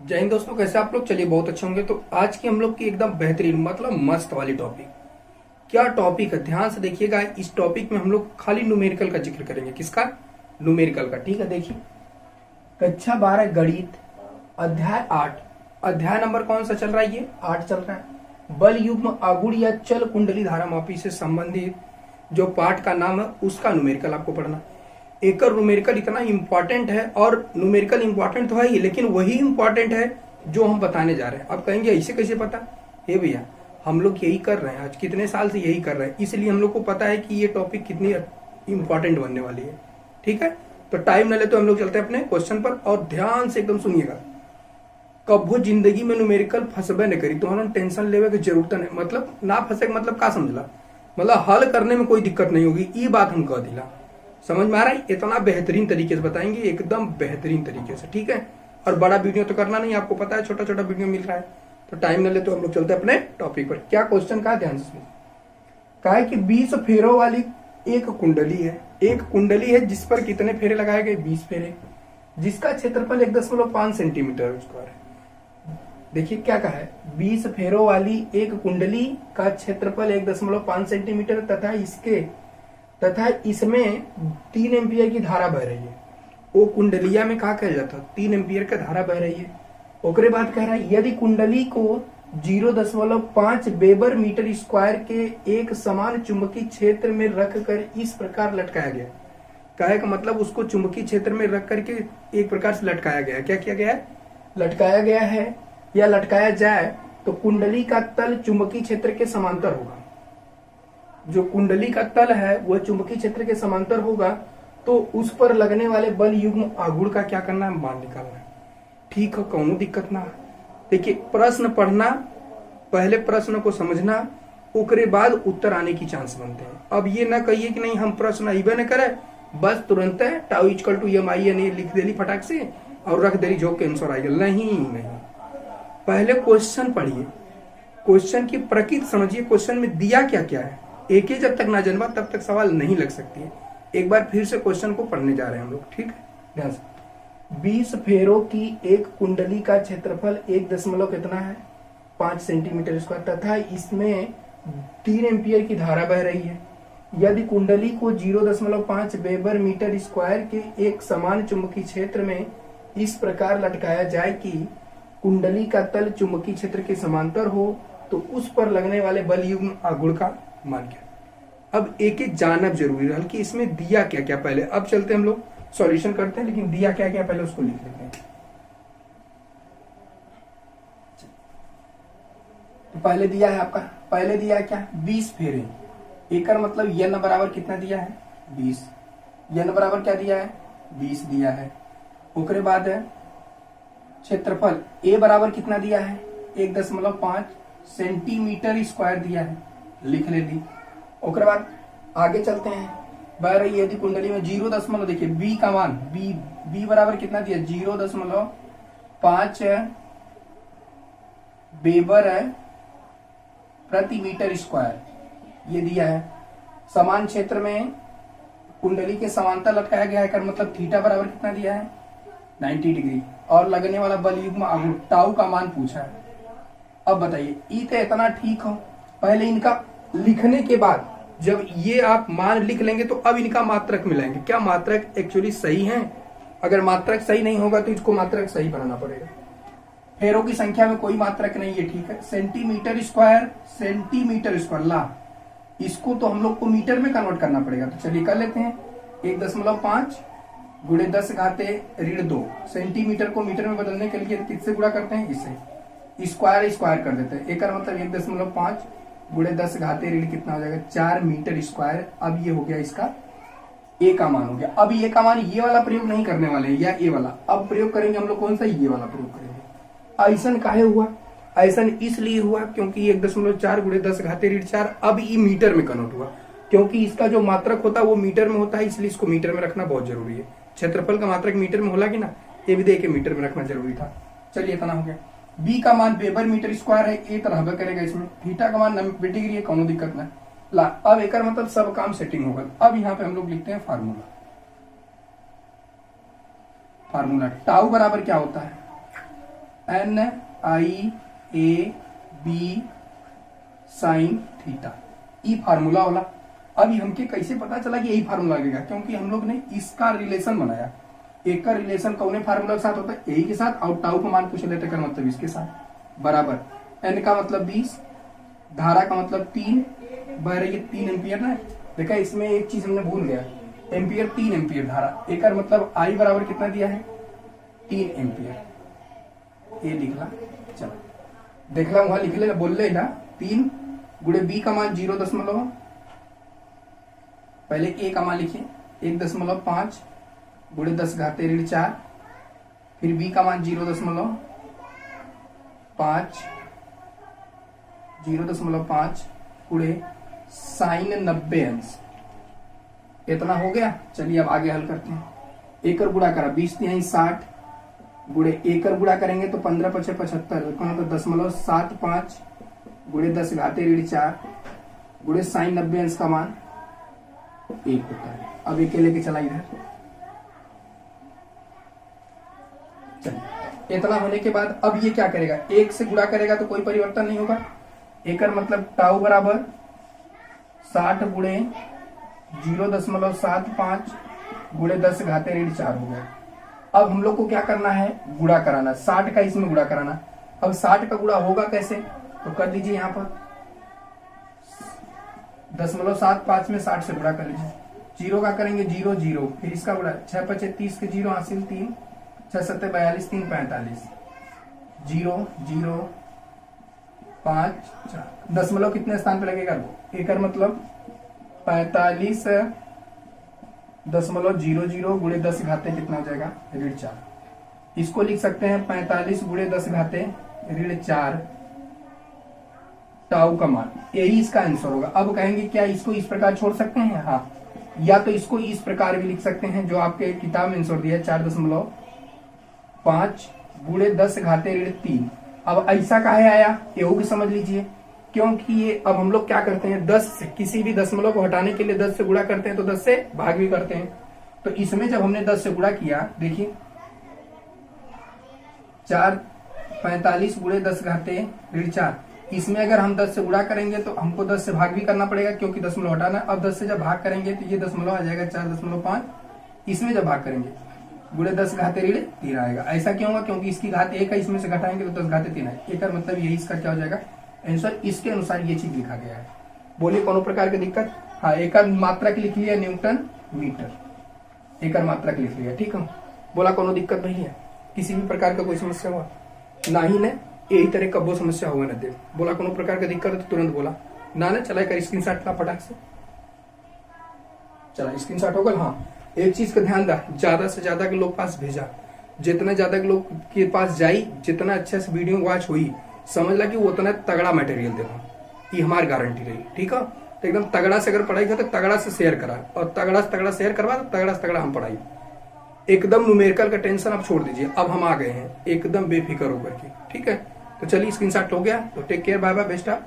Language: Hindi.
जय हिंद दोस्तों, कैसे आप लोग? चलिए बहुत अच्छे होंगे। तो आज की हम लोग की एकदम बेहतरीन मतलब मस्त वाली टॉपिक, क्या टॉपिक है ध्यान से देखिएगा। इस टॉपिक में हम लोग खाली न्यूमेरिकल का जिक्र करेंगे। किसका? न्यूमेरिकल का। ठीक है, देखिए कक्षा 12 गणित अध्याय 8। अध्याय नंबर कौन सा चल रहा है? ये 8 चल रहा है। बल युग्म आगुड़ या चल कुंडली धारा मापी से संबंधित जो पाठ का नाम है उसका न्यूमेरिकल आपको पढ़ना। एक न्यूमेरिकल इतना इंपॉर्टेंट है, और न्यूमेरिकल इंपॉर्टेंट तो है ही, लेकिन वही इंपॉर्टेंट है जो हम बताने जा रहे हैं। आप कहेंगे ऐसे कैसे पता? हे भैया, हम लोग यही कर रहे हैं, आज कितने साल से यही कर रहे हैं, इसलिए हम लोग को पता है कि ये टॉपिक कितनी इंपॉर्टेंट बनने वाली है। ठीक है, तो टाइम न ले तो हम लोग चलते हैं अपने क्वेश्चन पर, और ध्यान से एकदम सुनिएगा। कभो जिंदगी में न्यूमेरिकल फंसबे न करी, तो टेंशन लेवे की जरूरत नहीं। मतलब ना फंसे मतलब का समझला, मतलब हल करने में कोई दिक्कत नहीं होगी, ये बात हम कह दिला। समझ में आ रहा है? इतना बेहतरीन तरीके से बताएंगे, एकदम बेहतरीन तरीके से। ठीक है, और बड़ा वीडियो तो करना नहीं, आपको पता है छोटा छोटा वीडियो मिल रहा है, तो टाइम न ले तो हम लोग चलते हैं अपने टॉपिक पर। क्या क्वेश्चन का ध्यान से सुनिए। कहा है कि 20 फेरों वाली एक कुंडली है। एक कुंडली है जिस पर कितने फेरे लगाए गए? 20 फेरे, जिसका क्षेत्रफल 1.5 सेंटीमीटर स्क्वायर है। देखिए क्या कहा है, 20 फेरों वाली एक कुंडली का क्षेत्रफल 1.5 सेंटीमीटर तथा इसमें 3 एम्पियर की धारा बह रही है। वो कुंडलिया में कहा कहल जाता है 3 एम्पियर का धारा बह रही है। ओकरे बाद कह रहा है यदि कुंडली को 0.5 वेबर मीटर स्क्वायर के एक समान चुंबकीय क्षेत्र में रखकर इस प्रकार लटकाया गया। कहे का मतलब उसको चुंबकीय क्षेत्र में रख करके एक प्रकार से लटकाया गया। क्या किया गया है? लटकाया गया है या लटकाया जाए तो कुंडली का तल चुंबकीय क्षेत्र के समांतर होगा। जो कुंडली का तल है वह चुंबकीय क्षेत्र के समांतर होगा, तो उस पर लगने वाले बल युग्म आघूर्ण का क्या करना है? मान निकालना है। ठीक है, कौनो दिक्कत ना। देखिए प्रश्न पढ़ना, पहले प्रश्न को समझना, उसके बाद उत्तर आने की चांस बनते हैं। अब ये ना कहिए कि नहीं हम प्रश्न अबे न करे, बस तुरंत है tau equal to M I N A लिख देली फटाक से और रख देली जो के आंसर आई। नहीं नहीं, पहले क्वेश्चन पढ़िए, क्वेश्चन की प्रकृति समझिए, क्वेश्चन में दिया क्या क्या है। एक ही जब तक ना जनवा तब तक सवाल नहीं लग सकती है। एक बार फिर से क्वेश्चन को पढ़ने जा रहे हैं हम लोग। ठीक है, ध्यान से। 20 फेरों की एक कुंडली का क्षेत्रफल 1 दशमलव कितना है? 5 सेंटीमीटर स्क्वायर तथा इसमें 3 एम्पियर की धारा बह रही है। यदि कुंडली को 0.5 वेबर मीटर स्क्वायर के एक समान चुंबकीय क्षेत्र में इस प्रकार लटकाया जाए कि कुंडली का तल चुंबकीय क्षेत्र के समांतर हो, तो उस पर लगने वाले बल युग्म आघूर्ण का मान क्या। अब एक एक जानब जरूरी है कि इसमें दिया क्या क्या। पहले अब चलते हम लोग सॉल्यूशन करते हैं, लेकिन दिया क्या क्या पहले उसको लिख लेते हैं। तो पहले दिया है आपका, पहले दिया है क्या? 20 फेरे। एक मतलब यन बराबर कितना दिया है? 20। यन बराबर क्या दिया है? 20 दिया है। उसके बाद है क्षेत्रफल ए बराबर कितना दिया है? 1.5 सेंटीमीटर स्क्वायर दिया है, लिख ले ली। उसके बाद आगे चलते हैं। बह रही यदि कुंडली में 0. देखिए बी का मान, बी बराबर कितना दिया? 0.5 वेबर है प्रति मीटर स्क्वायर, ये दिया है। समान क्षेत्र में कुंडली के समांतर लटकाया गया है, कर मतलब थीटा बराबर कितना दिया है? 90 डिग्री। और लगने वाला बल युग्म आघूर्ण टाउ का मान पूछा है। अब बताइए, ई तो इतना ठीक हो। पहले इनका लिखने के बाद जब ये आप मान लिख लेंगे तो अब इनका मात्रक मिलाएंगे। क्या मात्रक एक्चुअली सही है? अगर मात्रक सही नहीं होगा तो इसको मात्रक सही बनाना पड़ेगा। फेरों की संख्या में कोई मात्रक नहीं है, ठीक है। सेंटीमीटर स्क्वायर ला, इसको तो हम लोग को मीटर में कन्वर्ट करना पड़ेगा। तो चलिए कर लेते हैं। 1.5 गुणे 10 घाते ऋण 2 सेंटीमीटर को मीटर में बदलने के लिए किससे गुणा करते हैं? इससे। स्क्वायर कर देते हैं। एक मतलब 1.5 गुणे 10 घाते ऋण कितना हो जाएगा? 4 मीटर स्क्वायर। अब ये हो गया इसका ए का मान हो गया। अब ये का मान ये वाला प्रयोग नहीं करने वाले हैं, या ए वाला। अब प्रयोग करेंगे हम लोग कौन सा? ये वाला प्रयोग करेंगे। ऐसा काहे हुआ? ऐसा इसलिए हुआ क्योंकि 1.4 गुणे 10 घाते ऋण 4 अब ये मीटर में कन्वर्ट हुआ, क्योंकि इसका जो मात्रक होता है वो मीटर में होता है, इसलिए इसको मीटर में रखना बहुत जरूरी है। क्षेत्रफल का मात्रक मीटर में होला कि ना, ये भी देख के मीटर में रखना जरूरी था। चलिए इतना हो गया। बी का मान वेबर मीटर स्क्वायर है, ए तरह करेगा इसमें। थीटा का मान 90 डिग्री है, कोनो दिक्कत ना ला। अब एक मतलब सब काम सेटिंग होगा। अब यहाँ पे हम लोग लिखते हैं फार्मूला। फार्मूला टाउ बराबर क्या होता है? NIAB साइन थीटा, ई फार्मूला वाला। अब हमके कैसे पता चला कि यही फार्मूला लगेगा, क्योंकि हम लोग ने इसका रिलेशन बनाया। एक का रिलेशन कौन फार्मूला के साथ होता है, यही के साथ, और टाउ का मान पूछ लेते का मतलब इसके साथ बराबर। एन का मतलब 20, धारा का मतलब 3, बह रही है 3 एम्पियर ना। देखा इसमें एक चीज हमने भूल गया, एम्पियर 3 एम्पियर धारा, एक मतलब आई बराबर कितना दिया है 3 एम्पियर, ये लिखला। चलो देखला वहां लिख ले, बोल ले ना 3 गुणे बी का मान 0, पहले ए का मान लिखिए 1.5 गुणे 10 घाते ऋण 4, फिर बी का मान 0.5 गुणे साइन 90 अंश, इतना हो गया। चलिए अब आगे हल करते हैं। एक गुणा करा 20 तिहाई 60 गुणे एक गुणा करेंगे तो 15 पचे 75, तो 0.75 गुणे 10 घाते ऋण 4 गुणे साइन 90 अंश का मान 1 होता है। अब एक लेके चला इधर। चलिए इतना होने के बाद अब ये क्या करेगा, 1 से गुणा करेगा तो कोई परिवर्तन नहीं होगा। एक मतलब टाउ बराबर 60 गुणे 0.75 गुणे 10 घाते ऋण 4 हो गया। अब हम लोग को क्या करना है, गुणा कराना, 60 का इसमें गुणा कराना। अब 60 का गुणा होगा कैसे, तो कर दीजिए यहाँ पर 0.75 में 60 से गुणा कर लीजिए। 0 का करेंगे 0 0, फिर इसका गुणा 6 पचे 30 के 0 हासिल 3, 6 7 42 3 45 0 0 5 4, दशमलव कितने स्थान पे लगेगा, एक मतलब 45.00 गुणे 10 घाते कितना हो जाएगा ऋण 4। इसको लिख सकते हैं 45 गुणे 10 घाते ऋण 4 टाउ का मान, यही इसका आंसर होगा। अब कहेंगे क्या इसको इस प्रकार छोड़ सकते हैं, हाँ, या तो इसको इस प्रकार भी लिख सकते हैं जो आपके किताब में आंसर दिया है 4.5 गुणे 10 घाते ऋण 3। अब ऐसा काहे आया ये भी समझ लीजिए, क्योंकि ये अब हम लोग क्या करते हैं 10 से किसी भी दशमलव को हटाने के लिए 10 से गुणा करते हैं तो 10 से भाग भी करते हैं। तो इसमें जब हमने 10 से गुणा किया, देखिए 45 गुणे 10 घाते ऋण 4, इसमें अगर हम 10 से गुणा करेंगे तो हमको 10 से भाग भी करना पड़ेगा क्योंकि दशमलव हटाना। अब 10 से जब भाग करेंगे तो ये दशमलव आ जाएगा 4.5, इसमें जब भाग करेंगे गुणे 10 घाते ऋण 3 आएगा। ऐसा क्यों होगा, क्योंकि इसकी घात 1 है, इसमें से घटाएंगे तो 10 घाते 3 आएगा। एक मतलब यही इसका क्या हो जाएगा आंसर, इसके अनुसार ये चीज लिखा गया है। बोलिए कौन प्रकार की दिक्कत, हाँ, एक मात्रा की लिख लिया न्यूटन मीटर, एक मात्रा की लिख लिया, ठीक है। बोला कोनो दिक्कत नहीं है, किसी भी प्रकार का कोई समस्या हुआ ना ही ने यही तरह का वो समस्या हुआ न दे। बोला कोनो प्रकार का दिक्कत है तो तुरंत बोला ना चला कर स्क्रीन शॉट का फटाक से चला स्क्रीन शॉट होगा। हाँ, एक चीज का ध्यान रख, ज्यादा से ज्यादा के लोग पास भेजा, जितना ज्यादा के लोग के पास जाई, जितना अच्छे से वीडियो वॉच हुई, समझ ला कि वो उतना तगड़ा मटेरियल देना, ये हमारी गारंटी रही, ठीक है। तो एकदम तगड़ा से अगर पढ़ाई कर तो तगड़ा से शेयर करा, और तगड़ा से तगड़ा शेयर करवा तो तगड़ा से तगड़ा हम पढ़ाई। एकदम न्यूमेरिकल का टेंशन आप छोड़ दीजिए, अब हम आ गए हैं एकदम बेफिक्र होकर के, ठीक है। तो चलिए स्क्रीनशॉट हो गया, तो take care, bye bye, best of.